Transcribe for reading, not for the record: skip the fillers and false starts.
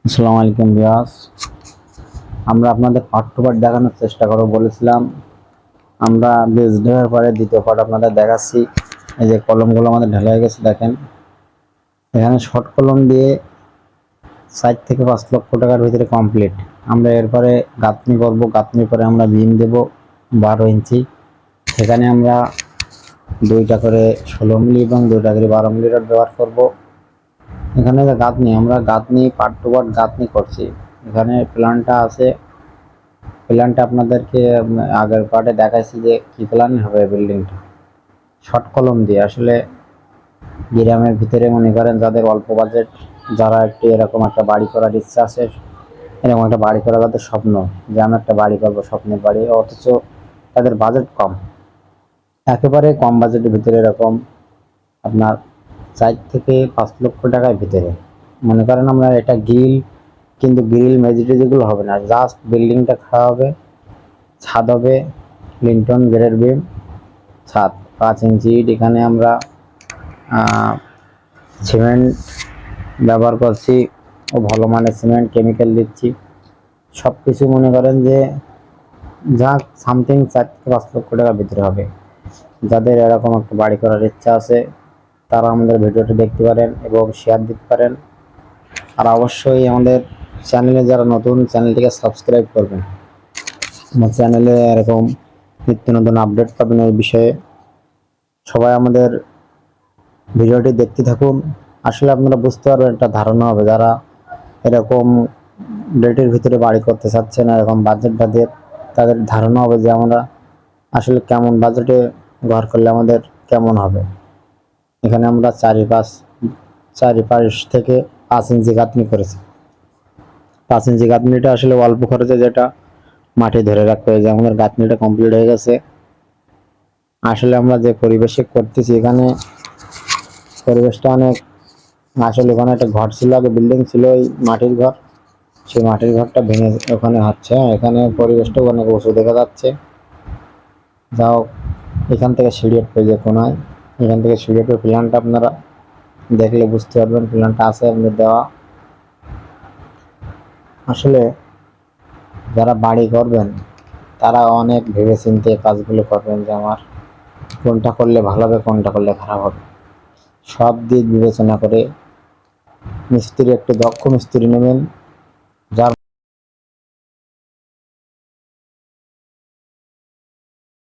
আসসালামু আলাইকুম ভিউয়ার্স, আমরা আপনাদের পার্ট টু পার্ট দেখানোর চেষ্টা করব বলেছিলাম। আমরা বেস ঢালার পরে দ্বিতীয় পার্ট আপনাদের দেখাচ্ছি। এই যে কলমগুলো আমাদের ঢালা হয়ে গেছে, দেখেন এখানে শর্ট কলম দিয়ে 4 থেকে 5 লক্ষ টাকার ভিতরে কমপ্লিট। আমরা এরপরে গাঁথনি করব, গাঁথনির পরে আমরা বিম দেব 12 ইঞ্চি। সেখানে আমরা 2টা করে 16 মিলি এবং 2টা করে 12 মিলি রড ব্যবহার করব। এখানে যে গাঁথনি, আমরা গাঁথনি পার্ট টু পার্ট গাঁথনি করছি। এখানে প্ল্যানটা আছে, প্ল্যানটা আপনাদেরকে আগের পার্টে দেখাইছি যে কি প্ল্যান হবে বিল্ডিংটা। শর্ট কলম দিয়ে আসলে গ্রামের ভিতরে মনে করেন যাদের অল্প বাজেট, যারা একটু এরকম একটা বাড়ি করার ইচ্ছা আছে, এরকম একটা বাড়ি করা যাদের স্বপ্ন যে আমি একটা বাড়ি করবো, স্বপ্নের বাড়ি, অথচ তাদের বাজেট কম, একেবারে কম বাজেটের ভিতরে এরকম আপনার 4 থেকে 5 লক্ষ টাকার ভিতরে মনে করেন আমরা এটা গ্রিল, কিন্তু গ্রিল মেজিটি যেগুলো হবে না, জাস্ট বিল্ডিংটা খাওয়া হবে, ছাদ হবে লিন্টন গ্রেড বিম, ছাদ 5 ইঞ্চি ইট। এখানে আমরা সিমেন্ট ব্যবহার করছি, ও ভালো মানের সিমেন্ট কেমিক্যাল দিচ্ছি। সব কিছু মনে করেন যে যা সামথিং 4 থেকে 5 লক্ষ টাকার ভিতরে হবে। যাদের এরকম একটা বাড়ি করার ইচ্ছা আছে তারা আমাদের ভিডিওটি দেখতে পারেন এবং শেয়ার দিতে পারেন। আর অবশ্যই আমাদের চ্যানেলে যারা নতুন, চ্যানেলটিকে সাবস্ক্রাইব করবেন। আমার চ্যানেলে এরকম নিত্য নতুন আপডেট পাবেন এই বিষয়ে। সবাই আমাদের ভিডিওটি দেখতে থাকুন, আসলে আপনারা বুঝতে পারবেন, একটা ধারণা হবে যারা এরকম রেটের ভিতরে বাড়ি করতে চাচ্ছেন, এরকম বাজেট বাজেট, তাদের ধারণা হবে যে আমরা আসলে কেমন বাজেটে ঘর করলে আমাদের কেমন হবে। এখানে আমরা চারিপাশ থেকে 5 ইঞ্চি গাঁথনি করেছি। 5 ইঞ্চি গাঁথনিটা আসলে অল্প খরচে, যেটা মাটি ধরে রাখতে হয়, যে আমাদের গাঁথনিটা কমপ্লিট হয়ে গেছে। আসলে আমরা যে পরিবেশে করতেছি, এখানে পরিবেশটা অনেক, আসলে ওখানে একটা ঘর ছিল, আগে বিল্ডিং ছিল ওই মাটির ঘর, সেই মাটির ঘরটা ভেঙে ওখানে হচ্ছে। এখানে পরিবেশটাও অনেক উঁচু দেখা যাচ্ছে। যাও, এখান থেকে সিঁড়ি পেয়ে কোনায়, এখান থেকে সিঁড়ি প্ল্যানটা আপনারা দেখলে বুঝতে পারবেন, প্ল্যানটা আছে আপনাদের দেওয়া। আসলে যারা বাড়ি করবেন তারা অনেক ভেবে চিন্তে কাজগুলো করবেন, যে আমার কোনটা করলে ভালো হবে, কোনটা করলে খারাপ হবে, সব দিক বিবেচনা করে মিস্ত্রি, একটু দক্ষ মিস্ত্রি নেবেন, যার